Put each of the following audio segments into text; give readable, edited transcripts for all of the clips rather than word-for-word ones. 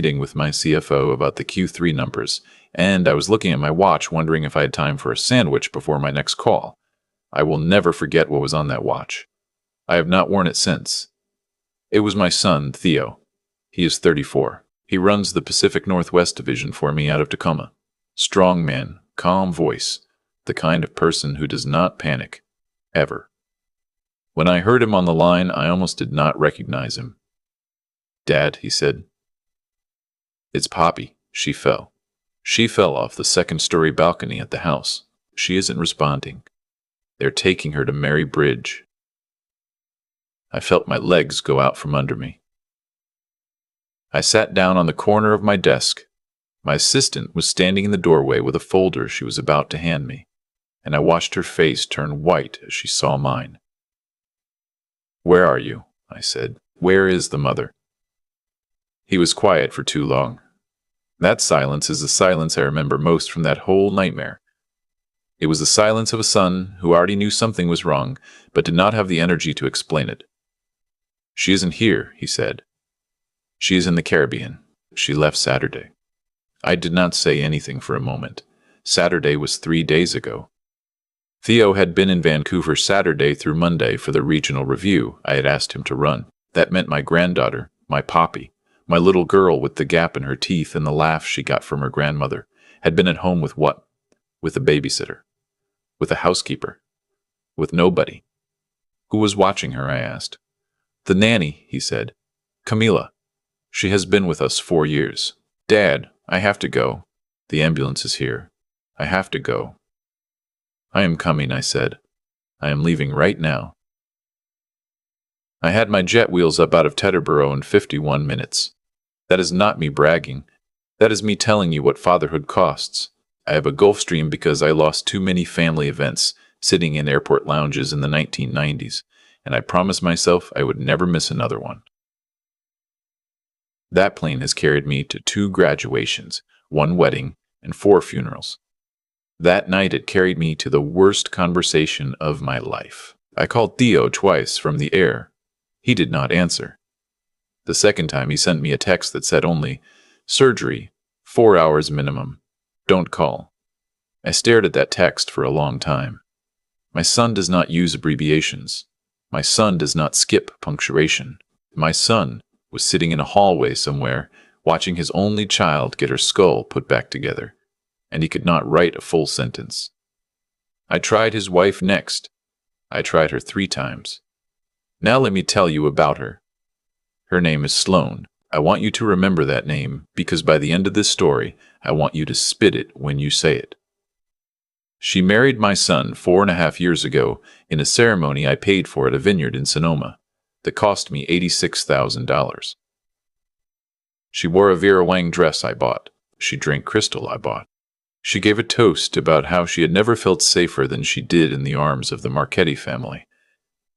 meeting with my CFO about the Q3 numbers, and I was looking at my watch wondering if I had time for a sandwich before my next call. I will never forget what was on that watch. I have not worn it since. It was my son, Theo. He is 34. He runs the Pacific Northwest Division for me out of Tacoma. Strong man, calm voice, the kind of person who does not panic. Ever. When I heard him on the line, I almost did not recognize him. "Dad," he said. "It's Poppy. She fell. She fell off the second-story balcony at the house. She isn't responding. They're taking her to Mary Bridge." I felt my legs go out from under me. I sat down on the corner of my desk. My assistant was standing in the doorway with a folder she was about to hand me, and I watched her face turn white as she saw mine. "Where are you?" I said. "Where is the mother?" He was quiet for too long. That silence is the silence I remember most from that whole nightmare. It was the silence of a son who already knew something was wrong, but did not have the energy to explain it. "She isn't here," he said. "She is in the Caribbean. She left Saturday." I did not say anything for a moment. Saturday was 3 days ago. Theo had been in Vancouver Saturday through Monday for the regional review I had asked him to run. That meant my granddaughter, my Poppy, my little girl with the gap in her teeth and the laugh she got from her grandmother, had been at home with what? With a babysitter. With a housekeeper. With nobody. Who was watching her, I asked. "The nanny," he said. "Camila. She has been with us 4 years. Dad, I have to go. The ambulance is here. I have to go." "I am coming," I said. "I am leaving right now." I had my jet wheels up out of Teterboro in 51 minutes. That is not me bragging. That is me telling you what fatherhood costs. I have a Gulfstream because I lost too many family events sitting in airport lounges in the 1990s, and I promised myself I would never miss another one. That plane has carried me to 2 graduations, 1 wedding, and 4 funerals. That night it carried me to the worst conversation of my life. I called Theo twice from the air. He did not answer. The second time he sent me a text that said only, "Surgery, 4 hours minimum. Don't call." I stared at that text for a long time. My son does not use abbreviations. My son does not skip punctuation. My son was sitting in a hallway somewhere, watching his only child get her skull put back together, and he could not write a full sentence. I tried his wife next. I tried her 3 times. Now let me tell you about her. Her name is Sloan. I want you to remember that name, because by the end of this story, I want you to spit it when you say it. She married my son 4.5 years ago in a ceremony I paid for at a vineyard in Sonoma that cost me $86,000. She wore a Vera Wang dress I bought. She drank crystal I bought. She gave a toast about how she had never felt safer than she did in the arms of the Marchetti family.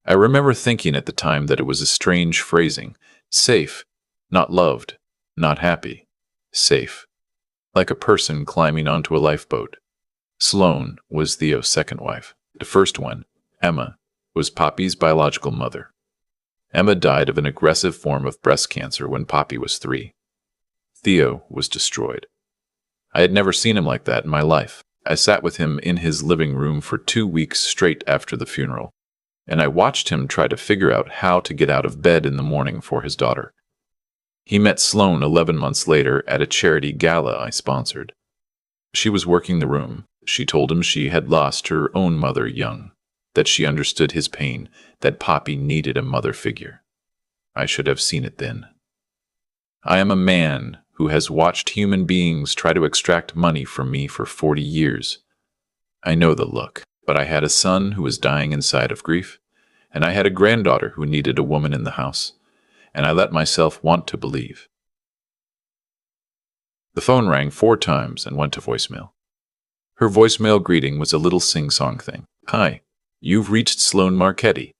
I remember thinking at the time that it was a strange phrasing. Safe, not loved, not happy. Safe. Like a person climbing onto a lifeboat. Sloan was Theo's second wife. The first one, Emma, was Poppy's biological mother. Emma died of an aggressive form of breast cancer when Poppy was 3. Theo was destroyed. I had never seen him like that in my life. I sat with him in his living room for 2 weeks straight after the funeral, and I watched him try to figure out how to get out of bed in the morning for his daughter. He met Sloan 11 months later at a charity gala I sponsored. She was working the room. She told him she had lost her own mother young, that she understood his pain, that Poppy needed a mother figure. I should have seen it then. I am a man who has watched human beings try to extract money from me for 40 years. I know the look, but I had a son who was dying inside of grief, and I had a granddaughter who needed a woman in the house, and I let myself want to believe. The phone rang 4 times and went to voicemail. Her voicemail greeting was a little sing-song thing. "Hi, you've reached Sloan Marchetti.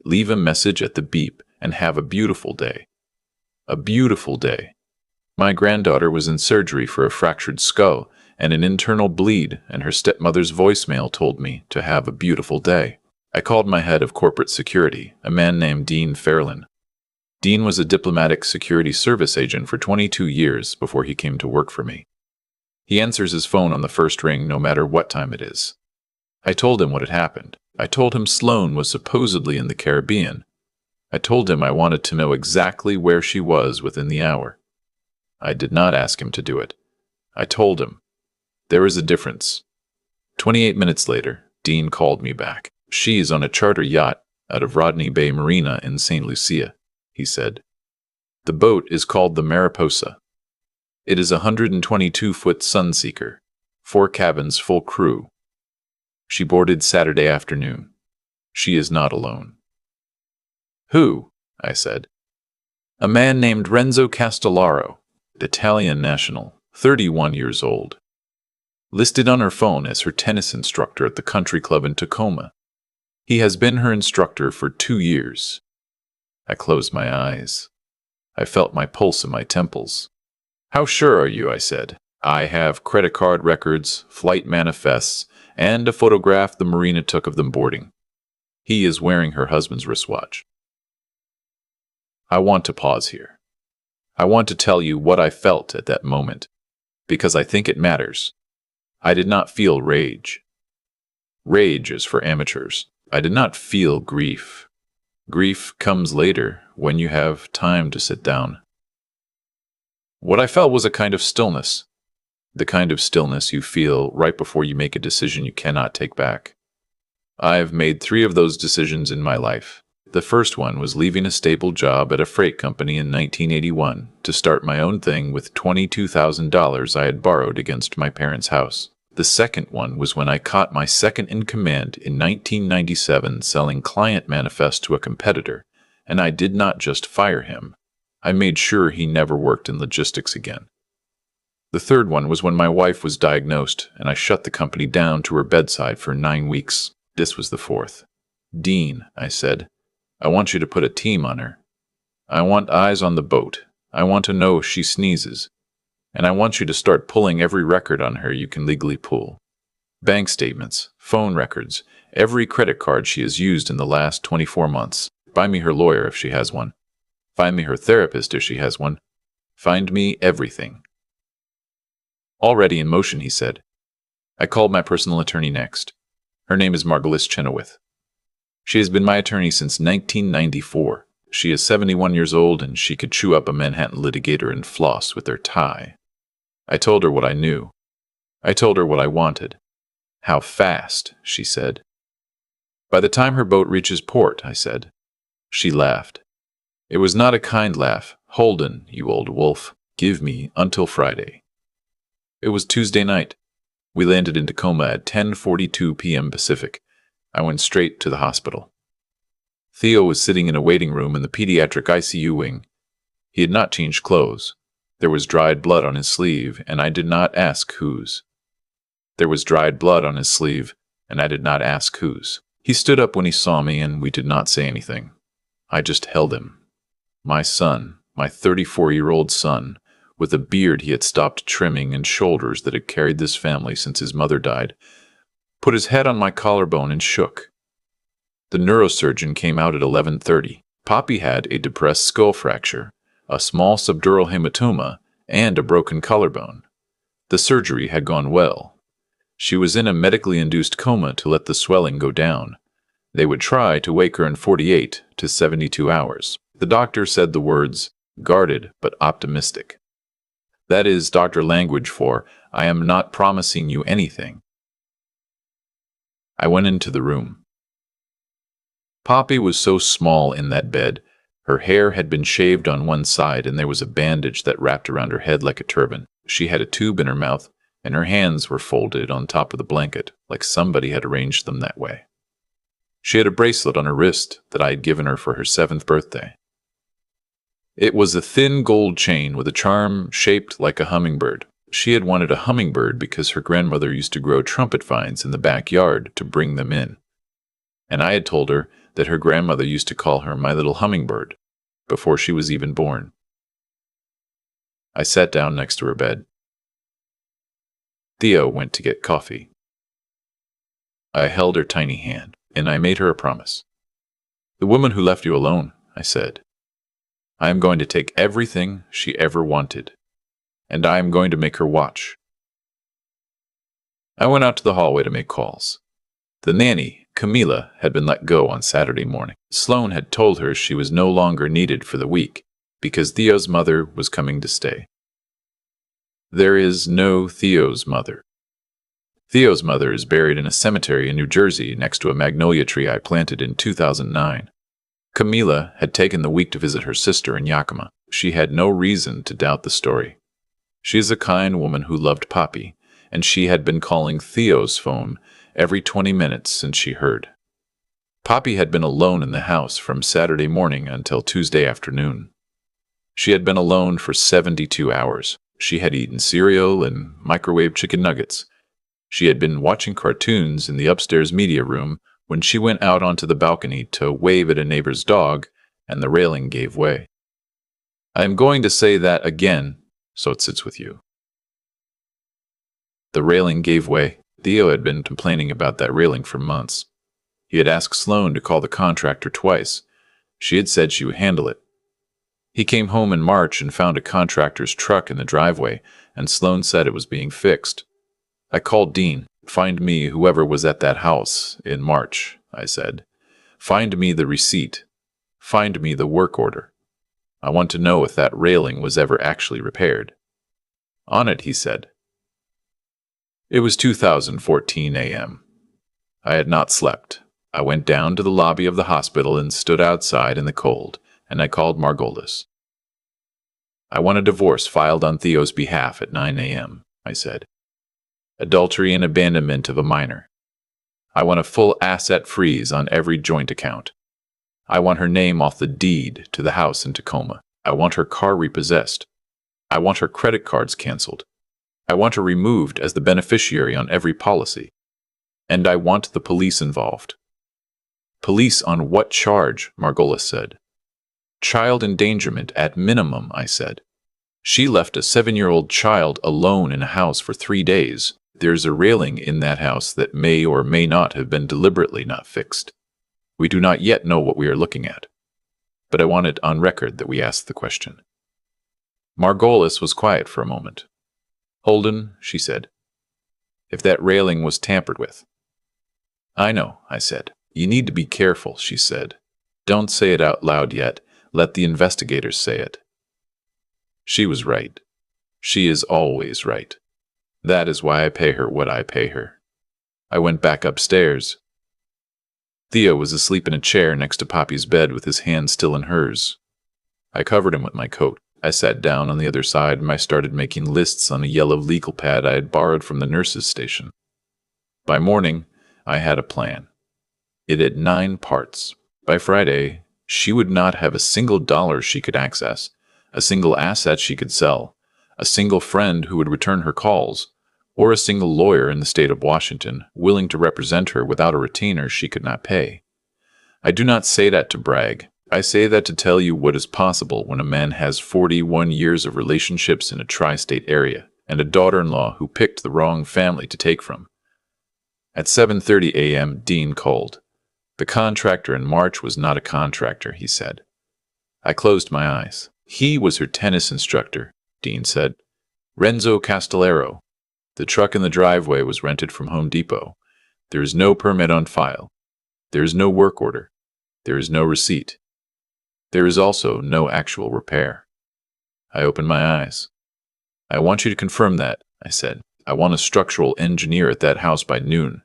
Leave a message at the beep and have a beautiful day." A beautiful day. My granddaughter was in surgery for a fractured skull and an internal bleed, and her stepmother's voicemail told me to have a beautiful day. I called my head of corporate security, a man named Dean Fairlin. Dean was a diplomatic security service agent for 22 years before he came to work for me. He answers his phone on the first ring no matter what time it is. I told him what had happened. I told him Sloane was supposedly in the Caribbean. I told him I wanted to know exactly where she was within the hour. I did not ask him to do it. I told him. There is a difference. 28 minutes later, Dean called me back. She's on a charter yacht out of Rodney Bay Marina in St. Lucia, he said. The boat is called the Mariposa. It is a 122-foot Sunseeker, 4 cabins, full crew. She boarded Saturday afternoon. She is not alone. Who? I said. A man named Renzo Castellaro, Italian national, 31 years old. Listed on her phone as her tennis instructor at the country club in Tacoma. He has been her instructor for 2 years. I closed my eyes. I felt my pulse in my temples. How sure are you? I said. I have credit card records, flight manifests, and a photograph the marina took of them boarding. He is wearing her husband's wristwatch. I want to pause here. I want to tell you what I felt at that moment, because I think it matters. I did not feel rage. Rage is for amateurs. I did not feel grief. Grief comes later, when you have time to sit down. What I felt was a kind of stillness. The kind of stillness you feel right before you make a decision you cannot take back. I have made 3 of those decisions in my life. The first one was leaving a stable job at a freight company in 1981 to start my own thing with $22,000 I had borrowed against my parents' house. The second one was when I caught my second-in-command in 1997 selling client manifests to a competitor, and I did not just fire him. I made sure he never worked in logistics again. The third one was when my wife was diagnosed, and I shut the company down to her bedside for 9 weeks. This was the fourth. Dean, I said, I want you to put a team on her. I want eyes on the boat. I want to know if she sneezes. And I want you to start pulling every record on her you can legally pull. Bank statements, phone records, every credit card she has used in the last 24 months. Find me her lawyer if she has one. Find me her therapist if she has one. Find me everything. Already in motion, he said. I called my personal attorney next. Her name is Margulis Chenoweth. She has been my attorney since 1994. She is 71 years old, and she could chew up a Manhattan litigator and floss with her tie. I told her what I knew. I told her what I wanted. How fast, she said. By the time her boat reaches port, I said. She laughed. It was not a kind laugh. Holden, you old wolf, give me until Friday. It was Tuesday night. We landed in Tacoma at 10:42 p.m. Pacific. I went straight to the hospital. Theo was sitting in a waiting room in the pediatric ICU wing. He had not changed clothes. There was dried blood on his sleeve, and I did not ask whose. There was dried blood on his sleeve, and I did not ask whose. He stood up when he saw me, and we did not say anything. I just held him. My son, my 34-year-old son, with a beard he had stopped trimming and shoulders that had carried this family since his mother died, put his head on my collarbone and shook. The neurosurgeon came out at 11:30. Poppy had a depressed skull fracture, a small subdural hematoma, and a broken collarbone. The surgery had gone well. She was in a medically induced coma to let the swelling go down. They would try to wake her in 48 to 72 hours. The doctor said the words, guarded but optimistic. That is doctor language for, I am not promising you anything. I went into the room. Poppy was so small in that bed. Her hair had been shaved on one side, and there was a bandage that wrapped around her head like a turban. She had a tube in her mouth, and her hands were folded on top of the blanket, like somebody had arranged them that way. She had a bracelet on her wrist that I had given her for her 7th birthday. It was a thin gold chain with a charm shaped like a hummingbird. She had wanted a hummingbird because her grandmother used to grow trumpet vines in the backyard to bring them in. And I had told her that her grandmother used to call her my little hummingbird before she was even born. I sat down next to her bed. Theo went to get coffee. I held her tiny hand, and I made her a promise. The woman who left you alone, I said. I am going to take everything she ever wanted, and I am going to make her watch. I went out to the hallway to make calls. The nanny, Camila, had been let go on Saturday morning. Sloane had told her she was no longer needed for the week because Theo's mother was coming to stay. There is no Theo's mother. Theo's mother is buried in a cemetery in New Jersey next to a magnolia tree I planted in 2009. Camila had taken the week to visit her sister in Yakima. She had no reason to doubt the story. She is a kind woman who loved Poppy, and she had been calling Theo's phone every 20 minutes since she heard. Poppy had been alone in the house from Saturday morning until Tuesday afternoon. She had been alone for 72 hours. She had eaten cereal and microwave chicken nuggets. She had been watching cartoons in the upstairs media room when she went out onto the balcony to wave at a neighbor's dog, and the railing gave way. I am going to say that again, so it sits with you. The railing gave way. Theo had been complaining about that railing for months. He had asked Sloane to call the contractor twice. She had said she would handle it. He came home in March and found a contractor's truck in the driveway, and Sloane said it was being fixed. I called Dean. Find me whoever was at that house in March, I said. Find me the receipt. Find me the work order. I want to know if that railing was ever actually repaired. On it, he said. It was 2014 a.m. I had not slept. I went down to the lobby of the hospital and stood outside in the cold, and I called Margolis. I want a divorce filed on Theo's behalf at 9 a.m., I said. Adultery and abandonment of a minor. I want a full asset freeze on every joint account. I want her name off the deed to the house in Tacoma. I want her car repossessed. I want her credit cards canceled. I want her removed as the beneficiary on every policy. And I want the police involved. Police on what charge? Margolis said. Child endangerment at minimum, I said. She left a 7-year-old child alone in a house for 3 days. There's a railing in that house that may or may not have been deliberately not fixed. We do not yet know what we are looking at. But I want it on record that we asked the question. Margolis was quiet for a moment. Holden, she said, if that railing was tampered with. I know, I said. You need to be careful, she said. Don't say it out loud yet. Let the investigators say it. She was right. She is always right. That is why I pay her what I pay her. I went back upstairs. Theo was asleep in a chair next to Poppy's bed with his hand still in hers. I covered him with my coat. I sat down on the other side and I started making lists on a yellow legal pad I had borrowed from the nurse's station. By morning, I had a plan. It had 9 parts. By Friday, she would not have a single dollar she could access, a single asset she could sell, a single friend who would return her calls, or a single lawyer in the state of Washington willing to represent her without a retainer she could not pay. I do not say that to brag. I say that to tell you what is possible when a man has 41 years of relationships in a tri-state area and a daughter-in-law who picked the wrong family to take from. At 7:30 a.m., Dean called. The contractor in March was not a contractor, he said. I closed my eyes. He was her tennis instructor, Dean said. Renzo Castellero. The truck in the driveway was rented from Home Depot. There is no permit on file. There is no work order. There is no receipt. There is also no actual repair. I opened my eyes. I want you to confirm that, I said. I want a structural engineer at that house by noon.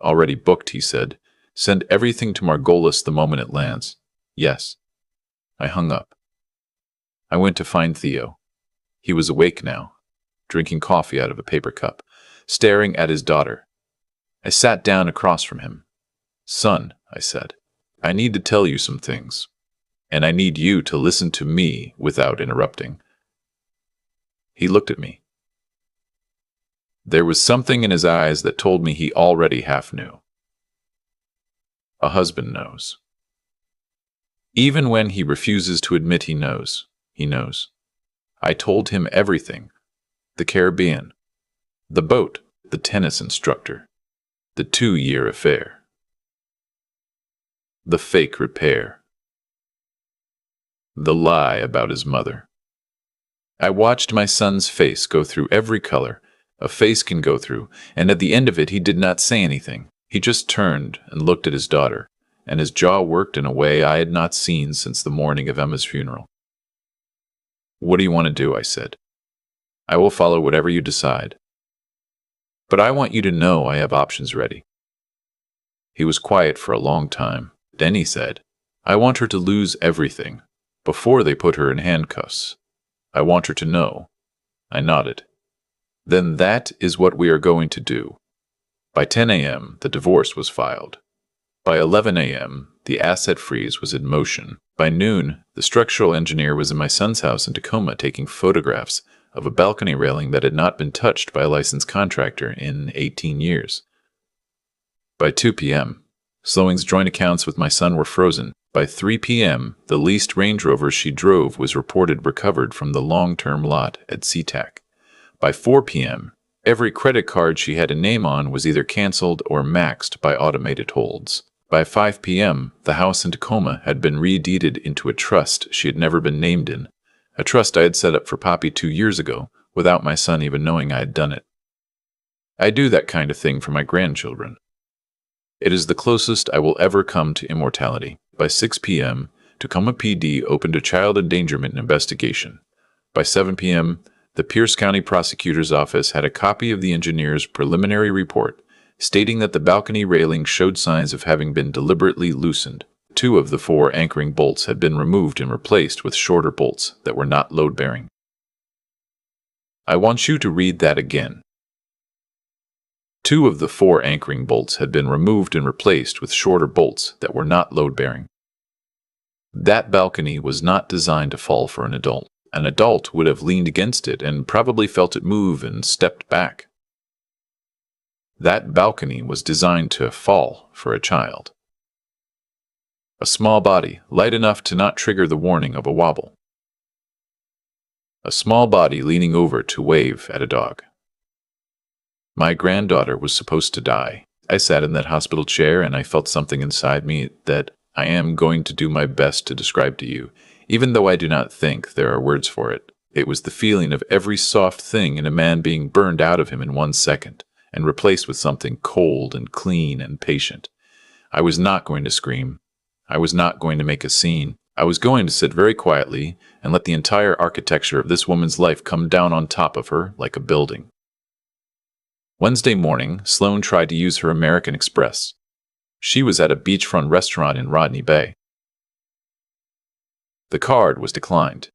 Already booked, he said. Send everything to Margolis the moment it lands. Yes. I hung up. I went to find Theo. He was awake now, drinking coffee out of a paper cup, staring at his daughter. I sat down across from him. Son, I said, I need to tell you some things, and I need you to listen to me without interrupting. He looked at me. There was something in his eyes that told me he already half knew. A husband knows. Even when he refuses to admit he knows, he knows. I told him everything. The Caribbean, the boat, the tennis instructor, the 2-year affair, the fake repair. The lie about his mother. I watched my son's face go through every color a face can go through, and at the end of it he did not say anything. He just turned and looked at his daughter, and his jaw worked in a way I had not seen since the morning of Emma's funeral. "What do you want to do?" I said. "I will follow whatever you decide. But I want you to know I have options ready." He was quiet for a long time. Then he said, "I want her to lose everything, before they put her in handcuffs. I want her to know." I nodded. "Then that is what we are going to do." By 10 a.m., the divorce was filed. By 11 a.m., the asset freeze was in motion. By noon, the structural engineer was in my son's house in Tacoma taking photographs of a balcony railing that had not been touched by a licensed contractor in 18 years. By 2 p.m., Slowing's joint accounts with my son were frozen. By 3 p.m., the leased Range Rover she drove was reported recovered from the long-term lot at SeaTac. By 4 p.m., every credit card she had a name on was either canceled or maxed by automated holds. By 5 p.m., the house in Tacoma had been redeeded into a trust she had never been named in, a trust I had set up for Poppy 2 years ago, without my son even knowing I had done it. I do that kind of thing for my grandchildren. It is the closest I will ever come to immortality. By 6 p.m., Tacoma PD opened a child endangerment investigation. By 7 p.m., the Pierce County Prosecutor's Office had a copy of the engineer's preliminary report stating that the balcony railing showed signs of having been deliberately loosened. 2 of the 4 anchoring bolts had been removed and replaced with shorter bolts that were not load-bearing. I want you to read that again. 2 of the 4 anchoring bolts had been removed and replaced with shorter bolts that were not load-bearing. That balcony was not designed to fall for an adult. An adult would have leaned against it and probably felt it move and stepped back. That balcony was designed to fall for a child. A small body, light enough to not trigger the warning of a wobble. A small body leaning over to wave at a dog. My granddaughter was supposed to die. I sat in that hospital chair and I felt something inside me that I am going to do my best to describe to you, even though I do not think there are words for it. It was the feeling of every soft thing in a man being burned out of him in 1 second and replaced with something cold and clean and patient. I was not going to scream. I was not going to make a scene. I was going to sit very quietly and let the entire architecture of this woman's life come down on top of her like a building. Wednesday morning, Sloan tried to use her American Express. She was at a beachfront restaurant in Rodney Bay. The card was declined.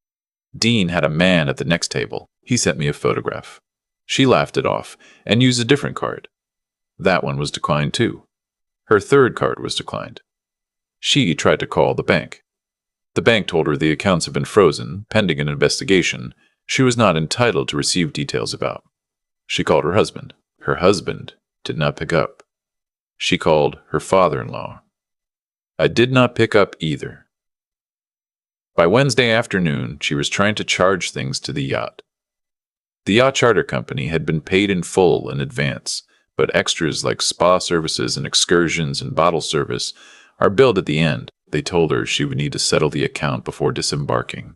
Dean had a man at the next table. He sent me a photograph. She laughed it off and used a different card. That one was declined too. Her third card was declined. She tried to call the bank. The bank told her the accounts have been frozen, pending an investigation she was not entitled to receive details about. She called her husband. Her husband did not pick up. She called her father-in-law. I did not pick up either. By Wednesday afternoon, she was trying to charge things to the yacht. The yacht charter company had been paid in full in advance, but extras like spa services and excursions and bottle service are billed at the end. They told her she would need to settle the account before disembarking.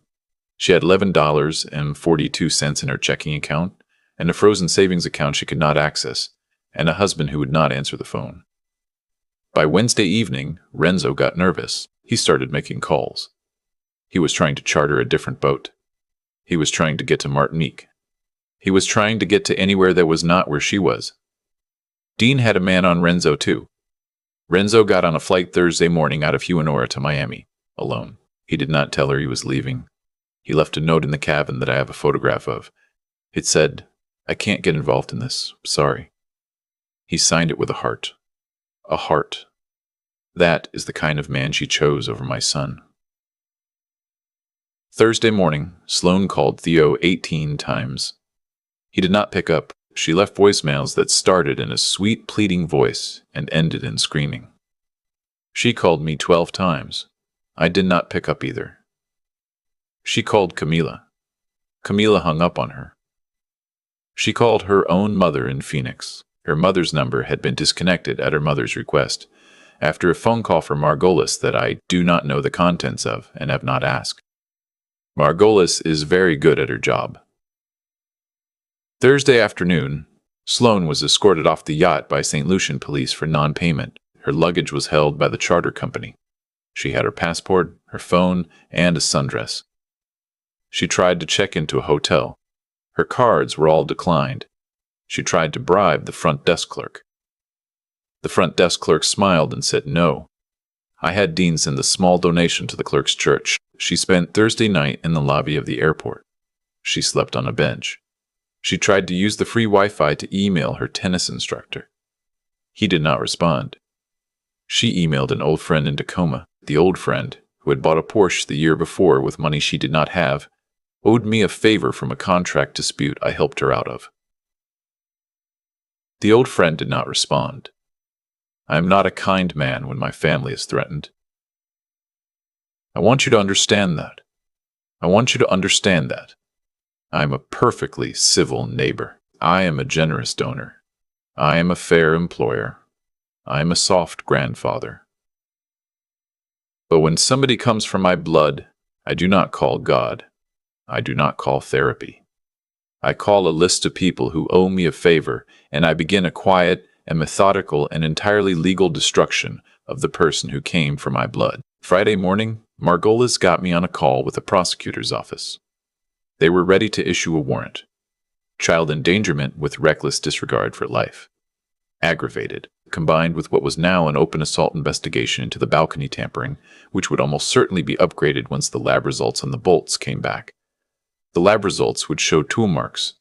She had $11.42 in her checking account, and a frozen savings account she could not access, and a husband who would not answer the phone. By Wednesday evening, Renzo got nervous. He started making calls. He was trying to charter a different boat. He was trying to get to Martinique. He was trying to get to anywhere that was not where she was. Dean had a man on Renzo too. Renzo got on a flight Thursday morning out of Huanora to Miami, alone. He did not tell her he was leaving. He left a note in the cabin that I have a photograph of. It said, "I can't get involved in this. Sorry." He signed it with a heart. A heart. That is the kind of man she chose over my son. Thursday morning, Sloan called Theo 18 times. He did not pick up. She left voicemails that started in a sweet, pleading voice and ended in screaming. She called me 12 times. I did not pick up either. She called Camila. Camila hung up on her. She called her own mother in Phoenix. Her mother's number had been disconnected at her mother's request, after a phone call from Margolis that I do not know the contents of and have not asked. Margolis is very good at her job. Thursday afternoon, Sloane was escorted off the yacht by St. Lucian police for non-payment. Her luggage was held by the charter company. She had her passport, her phone, and a sundress. She tried to check into a hotel. Her cards were all declined. She tried to bribe the front desk clerk. The front desk clerk smiled and said no. I had Dean send a small donation to the clerk's church. She spent Thursday night in the lobby of the airport. She slept on a bench. She tried to use the free Wi-Fi to email her tennis instructor. He did not respond. She emailed an old friend in Tacoma. The old friend, who had bought a Porsche the year before with money she did not have, owed me a favor from a contract dispute I helped her out of. The old friend did not respond. I am not a kind man when my family is threatened. I want you to understand that. I want you to understand that. I am a perfectly civil neighbor. I am a generous donor. I am a fair employer. I am a soft grandfather. But when somebody comes from my blood, I do not call God. I do not call therapy. I call a list of people who owe me a favor, and I begin a quiet and methodical and entirely legal destruction of the person who came from my blood. Friday morning, Margolis got me on a call with the prosecutor's office. They were ready to issue a warrant. Child endangerment with reckless disregard for life. Aggravated, combined with what was now an open assault investigation into the balcony tampering, which would almost certainly be upgraded once the lab results on the bolts came back. The lab results would show tool marks.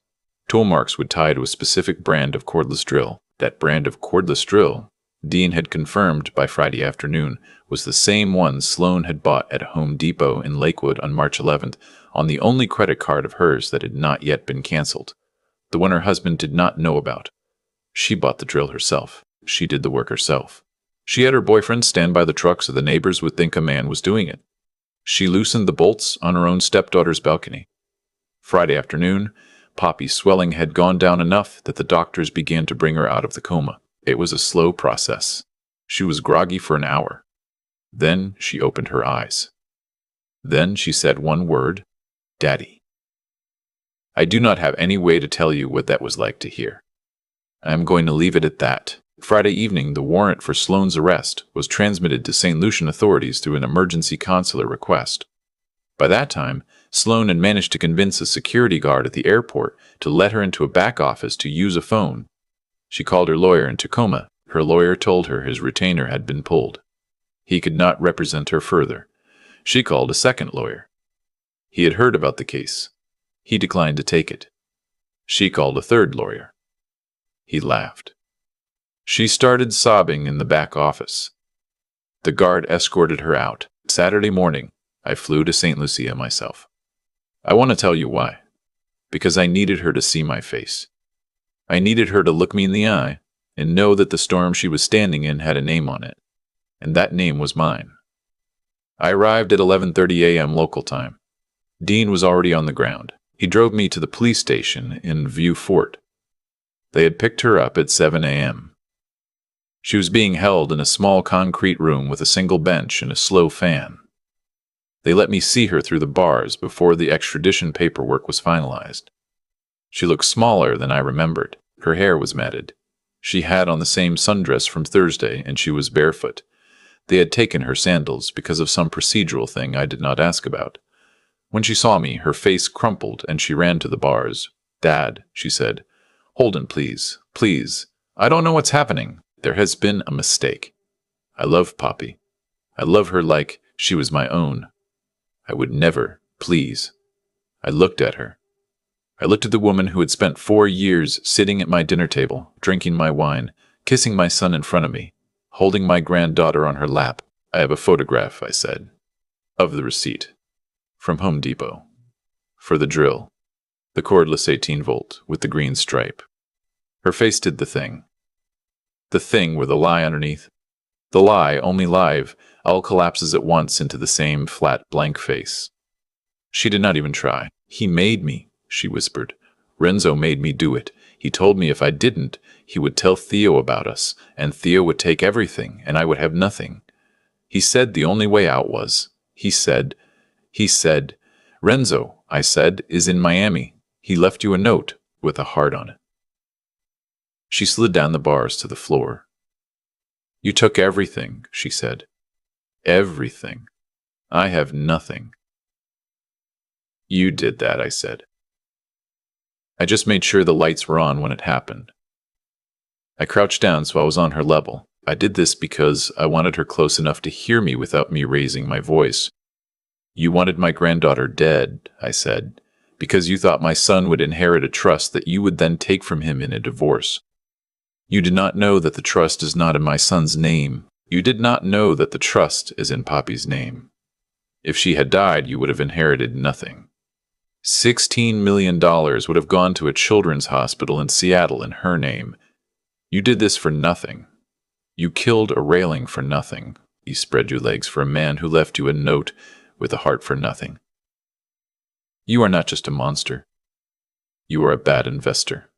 Tool marks would tie to a specific brand of cordless drill. That brand of cordless drill, Dean had confirmed by Friday afternoon, was the same one Sloane had bought at a Home Depot in Lakewood on March 11th on the only credit card of hers that had not yet been canceled, the one her husband did not know about. She bought the drill herself. She did the work herself. She had her boyfriend stand by the truck so the neighbors would think a man was doing it. She loosened the bolts on her own stepdaughter's balcony. Friday afternoon, Poppy's swelling had gone down enough that the doctors began to bring her out of the coma. It was a slow process. She was groggy for an hour. Then she opened her eyes. Then she said one word, Daddy. I do not have any way to tell you what that was like to hear. I am going to leave it at that. Friday evening, the warrant for Sloane's arrest was transmitted to St. Lucian authorities through an emergency consular request. By that time, Sloane had managed to convince a security guard at the airport to let her into a back office to use a phone. She called her lawyer in Tacoma. Her lawyer told her his retainer had been pulled. He could not represent her further. She called a second lawyer. He had heard about the case. He declined to take it. She called a third lawyer. He laughed. She started sobbing in the back office. The guard escorted her out. Saturday morning, I flew to St. Lucia myself. I want to tell you why. Because I needed her to see my face. I needed her to look me in the eye and know that the storm she was standing in had a name on it, and that name was mine. I arrived at 11:30 a.m. local time. Dean was already on the ground. He drove me to the police station in Vieux Fort. They had picked her up at 7 a.m. She was being held in a small concrete room with a single bench and a slow fan. They let me see her through the bars before the extradition paperwork was finalized. She looked smaller than I remembered. Her hair was matted. She had on the same sundress from Thursday, and she was barefoot. They had taken her sandals because of some procedural thing I did not ask about. When she saw me, her face crumpled, and she ran to the bars. Dad, she said, Holden, please, please. I don't know what's happening. There has been a mistake. I love Poppy. I love her like she was my own. I would never, please. I looked at her. I looked at the woman who had spent 4 years sitting at my dinner table, drinking my wine, kissing my son in front of me, holding my granddaughter on her lap. I have a photograph, I said, of the receipt. From Home Depot. For the drill. The cordless 18-volt with the green stripe. Her face did the thing. The thing with the lie underneath. The lie, only live, all collapses at once into the same flat, blank face. She did not even try. He made me, she whispered. Renzo made me do it. He told me if I didn't, he would tell Theo about us, and Theo would take everything, and I would have nothing. He said the only way out was, he said, Renzo, I said, is in Miami. He left you a note with a heart on it. She slid down the bars to the floor. You took everything, she said. Everything. I have nothing. You did that, I said. I just made sure the lights were on when it happened. I crouched down so I was on her level. I did this because I wanted her close enough to hear me without me raising my voice. You wanted my granddaughter dead, I said, because you thought my son would inherit a trust that you would then take from him in a divorce. You did not know that the trust is not in my son's name. You did not know that the trust is in Poppy's name. If she had died, you would have inherited nothing. $16 million would have gone to a children's hospital in Seattle in her name. You did this for nothing. You killed a railing for nothing. You spread your legs for a man who left you a note with a heart for nothing. You are not just a monster. You are a bad investor.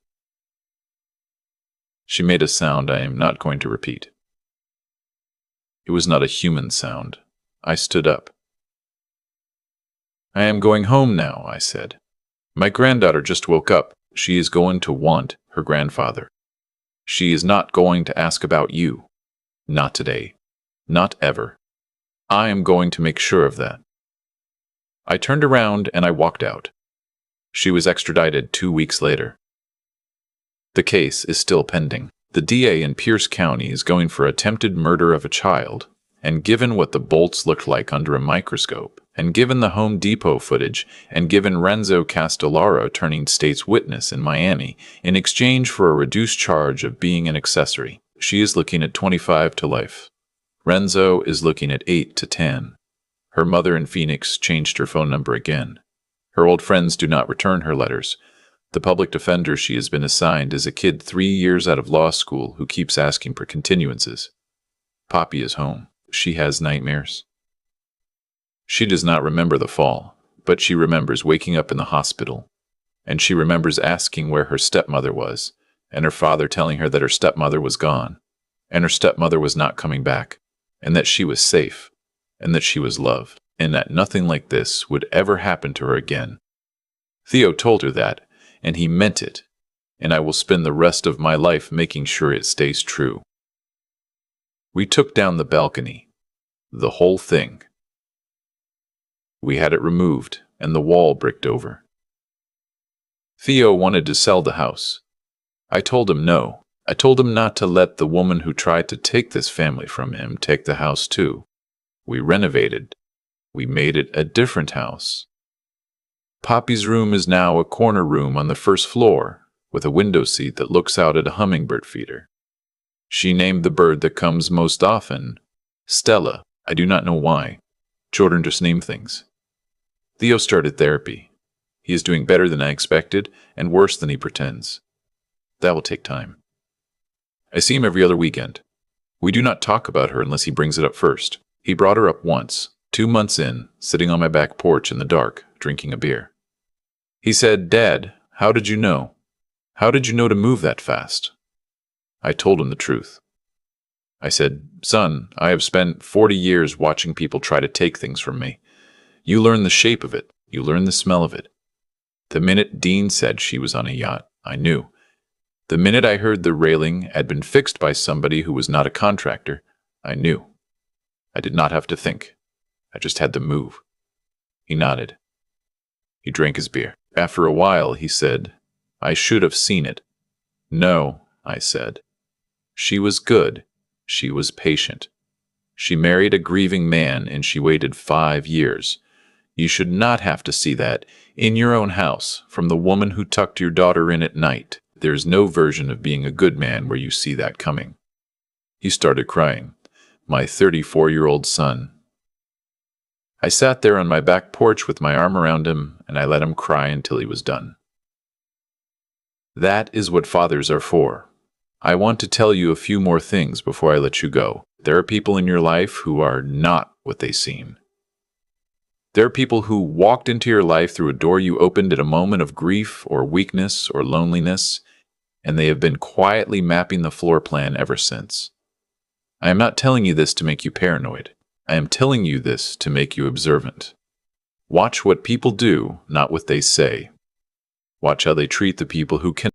She made a sound I am not going to repeat. It was not a human sound. I stood up. I am going home now, I said. My granddaughter just woke up. She is going to want her grandfather. She is not going to ask about you. Not today. Not ever. I am going to make sure of that. I turned around and I walked out. She was extradited 2 weeks later. The case is still pending. The DA in Pierce County is going for attempted murder of a child, and given what the bolts looked like under a microscope, and given the Home Depot footage, and given Renzo Castellaro turning state's witness in Miami in exchange for a reduced charge of being an accessory, she is looking at 25 to life. Renzo is looking at 8 to 10. Her mother in Phoenix changed her phone number again. Her old friends do not return her letters. The public defender she has been assigned is a kid 3 years out of law school who keeps asking for continuances. Poppy is home. She has nightmares. She does not remember the fall, but she remembers waking up in the hospital, and she remembers asking where her stepmother was, and her father telling her that her stepmother was gone, and her stepmother was not coming back, and that she was safe, and that she was loved, and that nothing like this would ever happen to her again. Theo told her that, and he meant it, and I will spend the rest of my life making sure it stays true. We took down the balcony, the whole thing. We had it removed and the wall bricked over. Theo wanted to sell the house. I told him no. I told him not to let the woman who tried to take this family from him take the house too. We renovated. We made it a different house. Poppy's room is now a corner room on the first floor with a window seat that looks out at a hummingbird feeder. She named the bird that comes most often Stella. I do not know why. Children just name things. Theo started therapy. He is doing better than I expected and worse than he pretends. That will take time. I see him every other weekend. We do not talk about her unless he brings it up first. He brought her up once, 2 months in, sitting on my back porch in the dark, drinking a beer. He said, "Dad, how did you know? How did you know to move that fast?" I told him the truth. I said, "Son, I have spent 40 years watching people try to take things from me. You learn the shape of it. You learn the smell of it. The minute Dean said she was on a yacht, I knew. The minute I heard the railing had been fixed by somebody who was not a contractor, I knew. I did not have to think. I just had to move." He nodded. He drank his beer. After a while, he said, "I should have seen it." "No," I said. "She was good. She was patient. She married a grieving man and she waited 5 years. You should not have to see that in your own house from the woman who tucked your daughter in at night. There's no version of being a good man where you see that coming." He started crying. My 34-year-old son. I sat there on my back porch with my arm around him, and I let him cry until he was done. That is what fathers are for. I want to tell you a few more things before I let you go. There are people in your life who are not what they seem. There are people who walked into your life through a door you opened at a moment of grief or weakness or loneliness, and they have been quietly mapping the floor plan ever since. I am not telling you this to make you paranoid. I am telling you this to make you observant. Watch what people do, not what they say. Watch how they treat the people who can